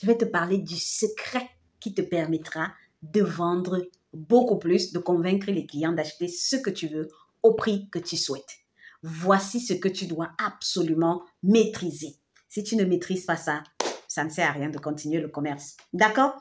je vais te parler du secret qui te permettra de vendre beaucoup plus, de convaincre les clients d'acheter ce que tu veux au prix que tu souhaites. Voici ce que tu dois absolument maîtriser. Si tu ne maîtrises pas ça, ça ne sert à rien de continuer le commerce. D'accord?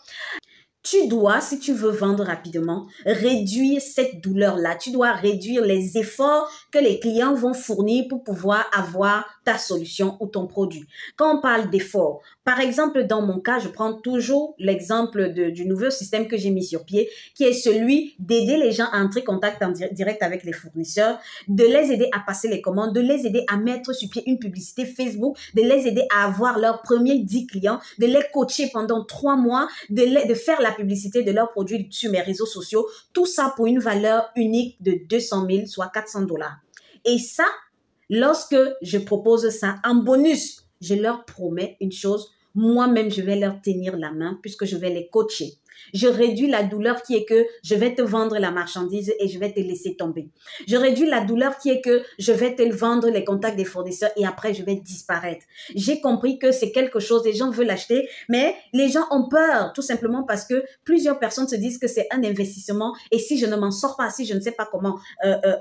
Tu dois, si tu veux vendre rapidement, réduire cette douleur-là. Tu dois réduire les efforts que les clients vont fournir pour pouvoir avoir ta solution ou ton produit. Quand on parle d'efforts, par exemple, dans mon cas, je prends toujours l'exemple du nouveau système que j'ai mis sur pied, qui est celui d'aider les gens à entrer en contact en direct avec les fournisseurs, de les aider à passer les commandes, de les aider à mettre sur pied une publicité Facebook, de les aider à avoir leurs premiers 10 clients, de les coacher pendant 3 mois, de faire la publicité de leurs produits sur mes réseaux sociaux, tout ça pour une valeur unique de 200 000, soit 400 $. Et ça, lorsque je propose ça en bonus, je leur promets une chose, moi-même, je vais leur tenir la main puisque je vais les coacher. Je réduis la douleur qui est que je vais te vendre la marchandise et je vais te laisser tomber. Je réduis la douleur qui est que je vais te vendre les contacts des fournisseurs et après je vais disparaître. J'ai compris que c'est quelque chose, les gens veulent l'acheter, mais les gens ont peur tout simplement parce que plusieurs personnes se disent que c'est un investissement et si je ne m'en sors pas, si je ne sais pas comment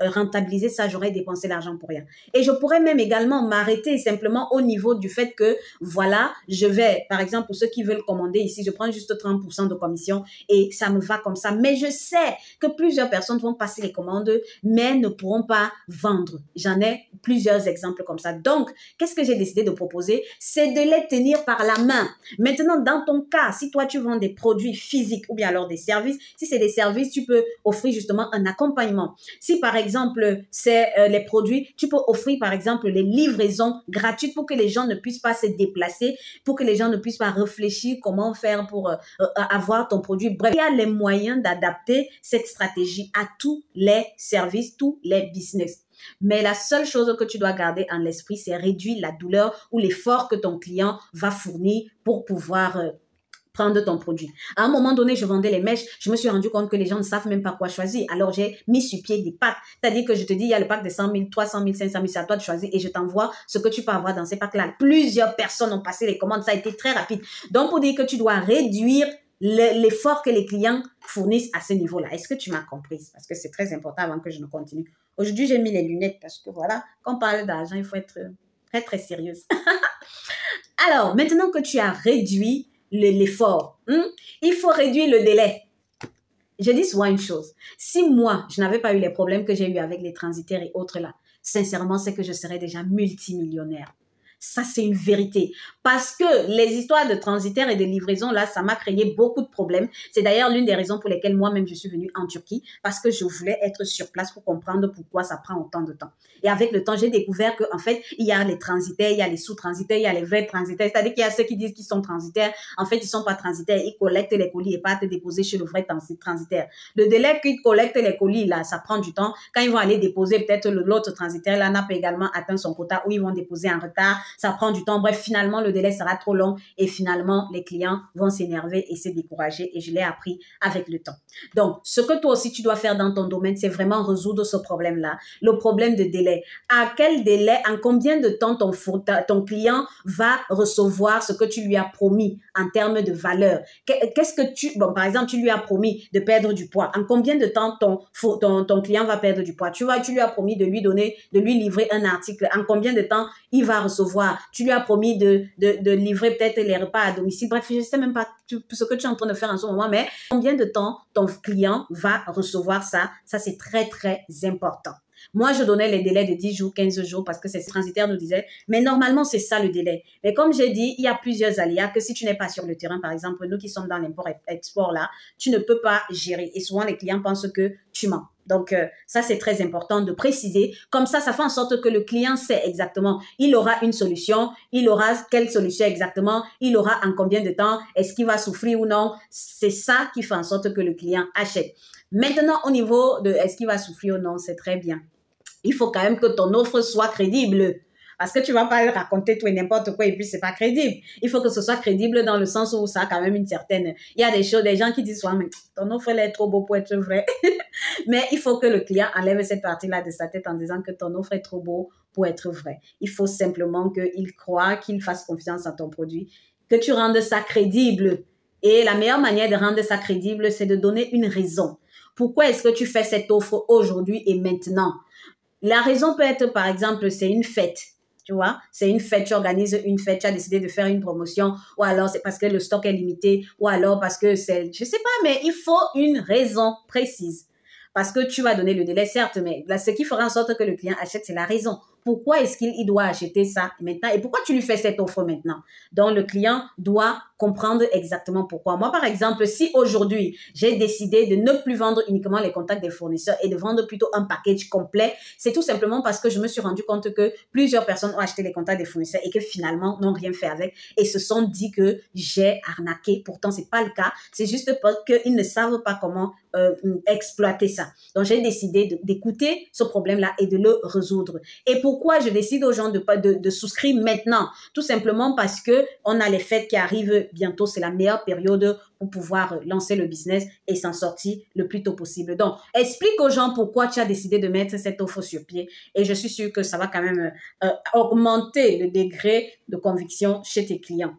rentabiliser ça, j'aurais dépensé l'argent pour rien. Et je pourrais même également m'arrêter simplement au niveau du fait que voilà, je vais, par exemple, pour ceux qui veulent commander ici, je prends juste 30% de commission et ça me va comme ça. Mais je sais que plusieurs personnes vont passer les commandes, mais ne pourront pas vendre. J'en ai plusieurs exemples comme ça. Donc, qu'est-ce que j'ai décidé de proposer? C'est de les tenir par la main. Maintenant, dans ton cas, si toi, tu vends des produits physiques ou bien alors des services, si c'est des services, tu peux offrir justement un accompagnement. Si, par exemple, c'est les produits, tu peux offrir, par exemple, les livraisons gratuites pour que les gens ne puissent pas se déplacer, pour que les gens ne puissent pas réfléchir comment faire pour avoir ton produit. Bref, il y a les moyens d'adapter cette stratégie à tous les services, tous les business. Mais la seule chose que tu dois garder en l'esprit, c'est réduire la douleur ou l'effort que ton client va fournir pour pouvoir prendre ton produit. À un moment donné, je vendais les mèches. Je me suis rendu compte que les gens ne savent même pas quoi choisir. Alors, j'ai mis sur pied des packs. C'est-à-dire que je te dis, il y a le pack de 100 000, 300 000, 500 000. C'est à toi de choisir et je t'envoie ce que tu peux avoir dans ces packs-là. Plusieurs personnes ont passé les commandes. Ça a été très rapide. Donc, pour dire que tu dois réduire l'effort que les clients fournissent à ce niveau-là. Est-ce que tu m'as comprise? Parce que c'est très important avant que je ne continue. Aujourd'hui, j'ai mis les lunettes parce que voilà, quand on parle d'argent, il faut être très, très sérieuse. Alors, maintenant que tu as réduit l'effort, il faut réduire le délai. Je dis souvent une chose. Si moi, je n'avais pas eu les problèmes que j'ai eu avec les transitaires et autres là, sincèrement, c'est que je serais déjà multimillionnaire. Ça, c'est une vérité. Parce que les histoires de transitaires et de livraison, là, ça m'a créé beaucoup de problèmes. C'est d'ailleurs l'une des raisons pour lesquelles moi-même, je suis venue en Turquie, parce que je voulais être sur place pour comprendre pourquoi ça prend autant de temps. Et avec le temps, j'ai découvert qu'en fait, il y a les transitaires, il y a les sous-transitaires, il y a les vrais transitaires. C'est-à-dire qu'il y a ceux qui disent qu'ils sont transitaires. En fait, ils ne sont pas transitaires. Ils collectent les colis et pas te déposer chez le vrai transitaire. Le délai qu'ils collectent les colis, là, ça prend du temps. Quand ils vont aller déposer, peut-être l'autre transitaire, là, n'a pas également atteint son quota ou ils vont déposer en retard. Ça prend du temps. Bref, finalement, le délai sera trop long et finalement, les clients vont s'énerver et se décourager et je l'ai appris avec le temps. Donc, ce que toi aussi, tu dois faire dans ton domaine, c'est vraiment résoudre ce problème-là, le problème de délai. À quel délai, en combien de temps ton client va recevoir ce que tu lui as promis en termes de valeur? Qu'est-ce que bon, par exemple, tu lui as promis de perdre du poids. En combien de temps ton client va perdre du poids? Tu lui as promis de lui livrer un article. En combien de temps il va recevoir? Tu lui as promis de livrer peut-être les repas à domicile. Bref, je ne sais même pas ce que tu es en train de faire en ce moment, mais combien de temps ton client va recevoir ça? Ça, c'est très, très important. Moi, je donnais les délais de 10 jours, 15 jours parce que ces transitaires nous disaient, mais normalement, c'est ça le délai. Mais comme j'ai dit, il y a plusieurs aléas que si tu n'es pas sur le terrain, par exemple, nous qui sommes dans l'import-export là, tu ne peux pas gérer. Et souvent, les clients pensent que tu mens. Donc, ça, c'est très important de préciser. Comme ça fait en sorte que le client sait exactement. Il aura une solution. Il aura quelle solution exactement. Il aura en combien de temps. Est-ce qu'il va souffrir ou non. C'est ça qui fait en sorte que le client achète. Maintenant, au niveau de est-ce qu'il va souffrir ou non, c'est très bien. Il faut quand même que ton offre soit crédible. Parce que tu vas pas raconter tout et n'importe quoi et puis c'est pas crédible. Il faut que ce soit crédible dans le sens où ça a quand même une certaine... Il y a des choses, des gens qui disent souvent, mais ton offre elle est trop beau pour être vrai. Mais il faut que le client enlève cette partie-là de sa tête en disant que ton offre est trop beau pour être vrai. Il faut simplement qu'il croie, qu'il fasse confiance en ton produit. que tu rendes ça crédible. Et la meilleure manière de rendre ça crédible, c'est de donner une raison. Pourquoi est-ce que tu fais cette offre aujourd'hui et maintenant? La raison peut être, par exemple, c'est une fête. Tu vois, c'est une fête, tu organises une fête, tu as décidé de faire une promotion, ou alors c'est parce que le stock est limité, ou alors parce que c'est, je sais pas, mais il faut une raison précise. Parce que tu vas donner le délai, certes, mais là, ce qui fera en sorte que le client achète, c'est la raison. Pourquoi est-ce qu'il doit acheter ça maintenant et pourquoi tu lui fais cette offre maintenant? Donc, le client doit comprendre exactement pourquoi. Moi, par exemple, si aujourd'hui, j'ai décidé de ne plus vendre uniquement les contacts des fournisseurs et de vendre plutôt un package complet, c'est tout simplement parce que je me suis rendu compte que plusieurs personnes ont acheté les contacts des fournisseurs et que finalement, n'ont rien fait avec et se sont dit que j'ai arnaqué. Pourtant, c'est pas le cas. C'est juste parce qu'ils ne savent pas comment exploiter ça. Donc, j'ai décidé d'écouter ce problème-là et de le résoudre. Et pourquoi je décide aux gens de souscrire maintenant? Tout simplement parce que on a les fêtes qui arrivent bientôt. C'est la meilleure période pour pouvoir lancer le business et s'en sortir le plus tôt possible. Donc, explique aux gens pourquoi tu as décidé de mettre cette offre sur pied. Et je suis sûre que ça va quand même augmenter le degré de conviction chez tes clients.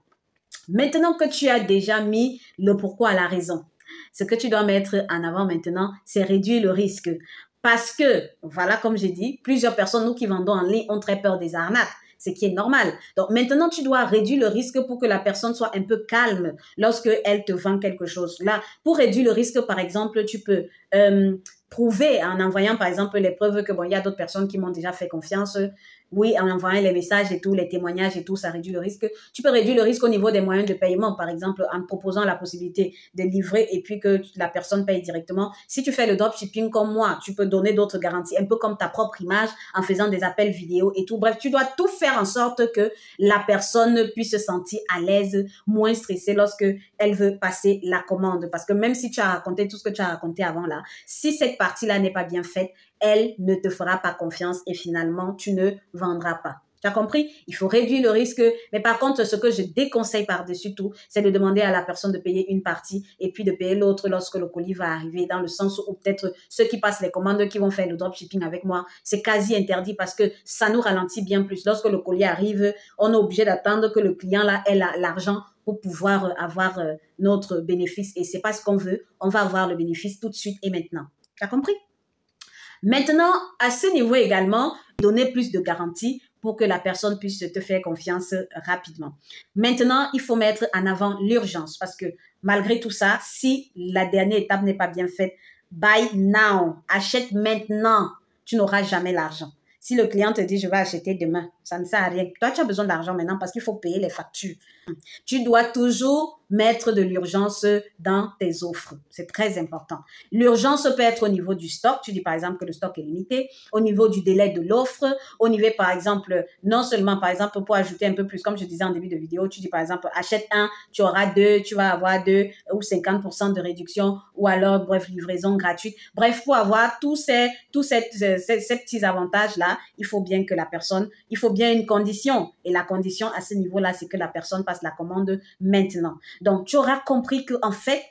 Maintenant que tu as déjà mis le pourquoi à la raison, ce que tu dois mettre en avant maintenant, c'est réduire le risque. Parce que, voilà, comme j'ai dit, plusieurs personnes, nous qui vendons en ligne, ont très peur des arnaques, ce qui est normal. Donc, maintenant, tu dois réduire le risque pour que la personne soit un peu calme lorsqu'elle te vend quelque chose. Là, pour réduire le risque, par exemple, tu peux prouver en envoyant, par exemple, les preuves que, bon, il y a d'autres personnes qui m'ont déjà fait confiance. Oui, en envoyant les messages et tout, les témoignages et tout, ça réduit le risque. Tu peux réduire le risque au niveau des moyens de paiement, par exemple, en proposant la possibilité de livrer et puis que la personne paye directement. Si tu fais le dropshipping comme moi, tu peux donner d'autres garanties, un peu comme ta propre image, en faisant des appels vidéo et tout. Bref, tu dois tout faire en sorte que la personne puisse se sentir à l'aise, moins stressée lorsque elle veut passer la commande. Parce que même si tu as raconté tout ce que tu as raconté avant là, si cette partie-là n'est pas bien faite, elle ne te fera pas confiance et finalement, tu ne vendras pas. Tu as compris? Il faut réduire le risque. Mais par contre, ce que je déconseille par-dessus tout, c'est de demander à la personne de payer une partie et puis de payer l'autre lorsque le colis va arriver, dans le sens où peut-être ceux qui passent les commandes, qui vont faire le dropshipping avec moi, c'est quasi interdit parce que ça nous ralentit bien plus. Lorsque le colis arrive, on est obligé d'attendre que le client là ait l'argent pour pouvoir avoir notre bénéfice. Et c'est pas ce qu'on veut. On va avoir le bénéfice tout de suite et maintenant. Tu as compris? Maintenant, à ce niveau également, donner plus de garanties pour que la personne puisse te faire confiance rapidement. Maintenant, il faut mettre en avant l'urgence parce que malgré tout ça, si la dernière étape n'est pas bien faite, buy now, achète maintenant, tu n'auras jamais l'argent. Si le client te dit, je vais acheter demain, ça ne sert à rien. Toi, tu as besoin d'argent maintenant parce qu'il faut payer les factures. Tu dois toujours mettre de l'urgence dans tes offres. C'est très important. L'urgence peut être au niveau du stock. Tu dis par exemple que le stock est limité. Au niveau du délai de l'offre. Au niveau par exemple, non seulement par exemple pour ajouter un peu plus, comme je disais en début de vidéo, tu dis par exemple achète un, tu auras deux, tu vas avoir deux ou 50% de réduction ou alors bref livraison gratuite. Bref, pour avoir tous ces petits avantages-là, il faut bien que la personne, il faut bien une condition. Et la condition à ce niveau-là, c'est que la personne passe la commande maintenant. Donc, tu auras compris que en fait,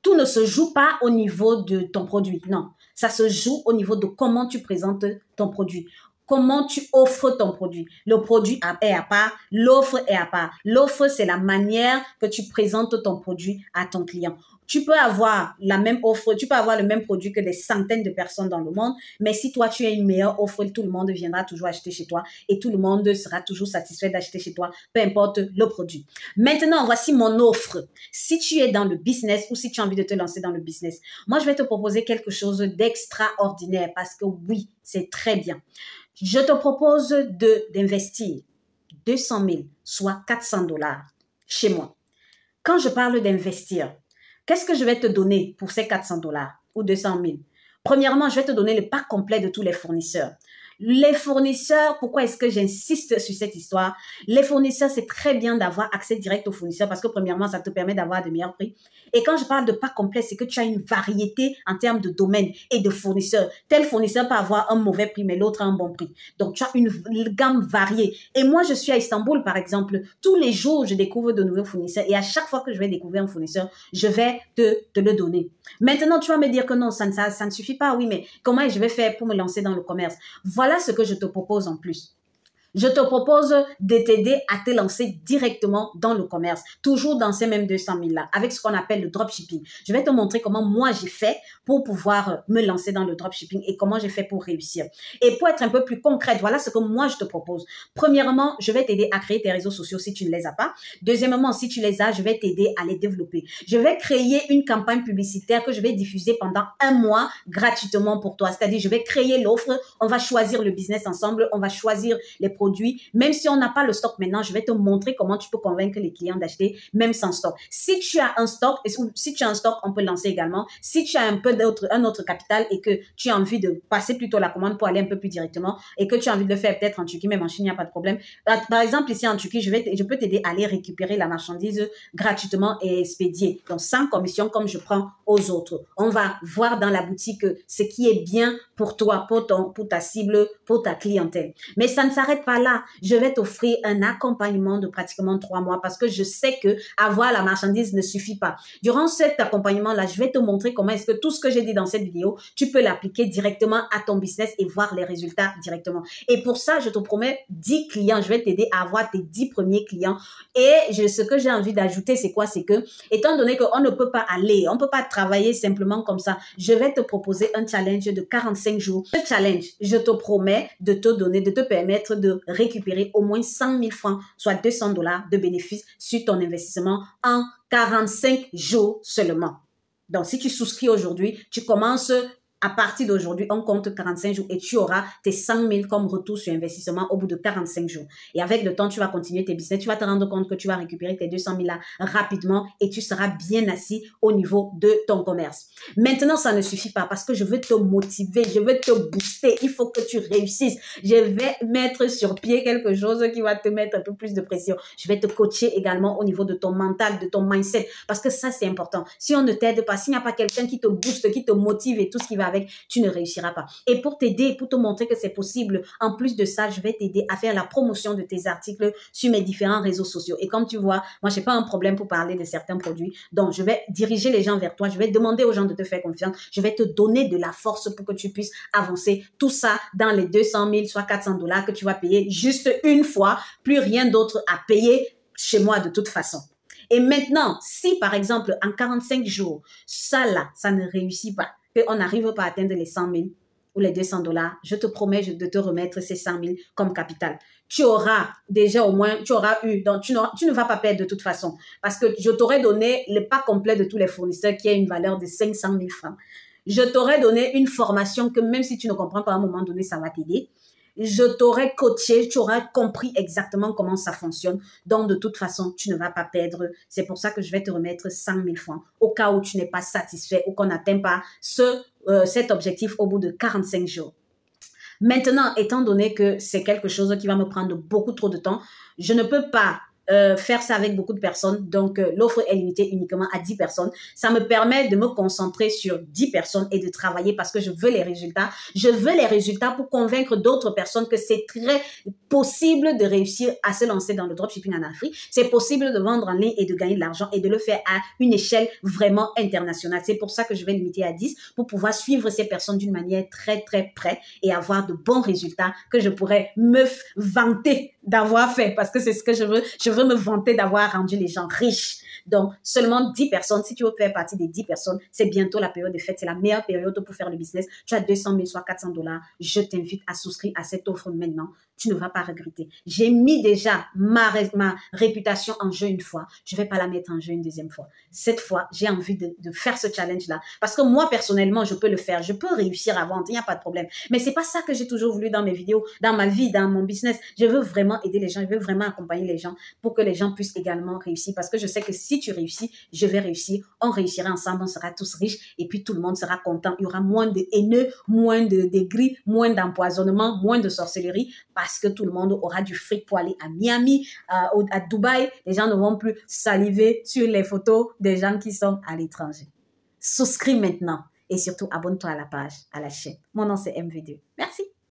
tout ne se joue pas au niveau de ton produit. Non, ça se joue au niveau de comment tu présentes ton produit. Comment tu offres ton produit. Le produit est à part, l'offre est à part. L'offre, c'est la manière que tu présentes ton produit à ton client. Tu peux avoir la même offre, tu peux avoir le même produit que des centaines de personnes dans le monde, mais si toi, tu as une meilleure offre, tout le monde viendra toujours acheter chez toi et tout le monde sera toujours satisfait d'acheter chez toi, peu importe le produit. Maintenant, voici mon offre. Si tu es dans le business ou si tu as envie de te lancer dans le business, moi, je vais te proposer quelque chose d'extraordinaire parce que oui, c'est très bien. Je te propose d'investir 200 000, soit 400 $ chez moi. Quand je parle d'investir, qu'est-ce que je vais te donner pour ces 400 $ ou 200 000? Premièrement, je vais te donner le pack complet de tous les fournisseurs. Les fournisseurs, pourquoi est-ce que j'insiste sur cette histoire? Les fournisseurs, c'est très bien d'avoir accès direct aux fournisseurs parce que premièrement, ça te permet d'avoir de meilleurs prix. Et quand je parle de pack complet, c'est que tu as une variété en termes de domaines et de fournisseurs. Tel fournisseur peut avoir un mauvais prix, mais l'autre a un bon prix. Donc, tu as une gamme variée. Et moi, je suis à Istanbul, par exemple. Tous les jours, je découvre de nouveaux fournisseurs. Et à chaque fois que je vais découvrir un fournisseur, je vais te le donner. Maintenant, tu vas me dire que non, ça ne suffit pas. Oui, mais comment je vais faire pour me lancer dans le commerce? Voilà ce que je te propose en plus. Je te propose de t'aider à te lancer directement dans le commerce, toujours dans ces mêmes 200 000 là, avec ce qu'on appelle le dropshipping. Je vais te montrer comment moi j'ai fait pour pouvoir me lancer dans le dropshipping et comment j'ai fait pour réussir. Et pour être un peu plus concrète, voilà ce que moi je te propose. Premièrement, je vais t'aider à créer tes réseaux sociaux si tu ne les as pas. Deuxièmement, si tu les as, je vais t'aider à les développer. Je vais créer une campagne publicitaire que je vais diffuser pendant 1 mois gratuitement pour toi. C'est-à-dire, je vais créer l'offre, on va choisir le business ensemble, on va choisir les produits. Même si on n'a pas le stock maintenant, je vais te montrer comment tu peux convaincre les clients d'acheter même sans stock. Si tu as un stock, on peut lancer également. Si tu as un autre capital et que tu as envie de passer plutôt la commande pour aller un peu plus directement et que tu as envie de le faire peut-être en Turquie, même en Chine, il n'y a pas de problème. Par exemple, ici en Turquie, je peux t'aider à aller récupérer la marchandise gratuitement et expédier. Donc, sans commission comme je prends aux autres. On va voir dans la boutique ce qui est bien pour toi, pour ta cible, pour ta clientèle. Mais ça ne s'arrête pas là. Je vais t'offrir un accompagnement de pratiquement 3 mois parce que je sais que avoir la marchandise ne suffit pas. Durant cet accompagnement-là, je vais te montrer comment est-ce que tout ce que j'ai dit dans cette vidéo, tu peux l'appliquer directement à ton business et voir les résultats directement. Et pour ça, je te promets 10 clients. Je vais t'aider à avoir tes 10 premiers clients. Et ce que j'ai envie d'ajouter, c'est quoi? C'est que, étant donné qu'on ne peut pas aller, on ne peut pas travailler simplement comme ça, je vais te proposer un challenge de 45 jours. Ce challenge, je te promets de te permettre de récupérer au moins 100 000 francs, soit 200 $ de bénéfices sur ton investissement en 45 jours seulement. Donc, si tu souscris aujourd'hui, tu commences à partir d'aujourd'hui, on compte 45 jours et tu auras tes 100 000 comme retour sur investissement au bout de 45 jours. Et avec le temps, tu vas continuer tes business. Tu vas te rendre compte que tu vas récupérer tes 200 000 là rapidement et tu seras bien assis au niveau de ton commerce. Maintenant, ça ne suffit pas parce que je veux te motiver, je veux te booster. Il faut que tu réussisses. Je vais mettre sur pied quelque chose qui va te mettre un peu plus de pression. Je vais te coacher également au niveau de ton mental, de ton mindset parce que ça, c'est important. Si on ne t'aide pas, s'il n'y a pas quelqu'un qui te booste, qui te motive et tout ce qui va avec, tu ne réussiras pas. Et pour t'aider, pour te montrer que c'est possible, en plus de ça, je vais t'aider à faire la promotion de tes articles sur mes différents réseaux sociaux. Et comme tu vois, moi, j'ai pas un problème pour parler de certains produits. Donc, je vais diriger les gens vers toi. Je vais demander aux gens de te faire confiance. Je vais te donner de la force pour que tu puisses avancer. Tout ça dans les 200 000, soit 400 $ que tu vas payer juste une fois. Plus rien d'autre à payer chez moi de toute façon. Et maintenant, si par exemple, en 45 jours, ça là, ça ne réussit pas, qu'on n'arrive pas à atteindre les 100 000 ou les 200 $, je te promets de te remettre ces 100 000 comme capital. Tu auras déjà au moins, tu auras eu, donc tu ne vas pas perdre de toute façon parce que je t'aurais donné le pack complet de tous les fournisseurs qui a une valeur de 500 000 francs. Je t'aurais donné une formation que même si tu ne comprends pas à un moment donné, ça va t'aider. Je t'aurais coaché, tu auras compris exactement comment ça fonctionne. Donc, de toute façon, tu ne vas pas perdre. C'est pour ça que je vais te remettre 100 000 francs au cas où tu n'es pas satisfait ou qu'on n'atteint pas cet objectif au bout de 45 jours. Maintenant, étant donné que c'est quelque chose qui va me prendre beaucoup trop de temps, je ne peux pas faire ça avec beaucoup de personnes. Donc, l'offre est limitée uniquement à 10 personnes. Ça me permet de me concentrer sur 10 personnes et de travailler parce que je veux les résultats. Je veux les résultats pour convaincre d'autres personnes que c'est très possible de réussir à se lancer dans le dropshipping en Afrique. C'est possible de vendre en ligne et de gagner de l'argent et de le faire à une échelle vraiment internationale. C'est pour ça que je vais limiter à 10 pour pouvoir suivre ces personnes d'une manière très, très près et avoir de bons résultats que je pourrais me vanter d'avoir fait parce que c'est ce que je veux. Je veux me vanter d'avoir rendu les gens riches. Donc, seulement 10 personnes. Si tu veux faire partie des 10 personnes, c'est bientôt la période de fête. C'est la meilleure période pour faire le business. Tu as 200 000, soit 400 $. Je t'invite à souscrire à cette offre maintenant. Tu ne vas pas regretter. J'ai mis déjà ma réputation en jeu une fois. Je ne vais pas la mettre en jeu une deuxième fois. Cette fois, j'ai envie de faire ce challenge-là. Parce que moi, personnellement, je peux le faire. Je peux réussir à vendre. Il n'y a pas de problème. Mais c'est pas ça que j'ai toujours voulu dans mes vidéos, dans ma vie, dans mon business. Je veux vraiment aider les gens. Je veux vraiment accompagner les gens pour que les gens puissent également réussir. Parce que je sais que si tu réussis, je vais réussir. On réussira ensemble. On sera tous riches. Et puis, tout le monde sera content. Il y aura moins de haineux, moins de gris, moins d'empoisonnement, moins de sorcellerie. Parce que tout le monde aura du fric pour aller à Miami, à Dubaï. Les gens ne vont plus saliver sur les photos des gens qui sont à l'étranger. Souscris maintenant et surtout abonne-toi à la page, à la chaîne. Mon nom c'est MV2. Merci.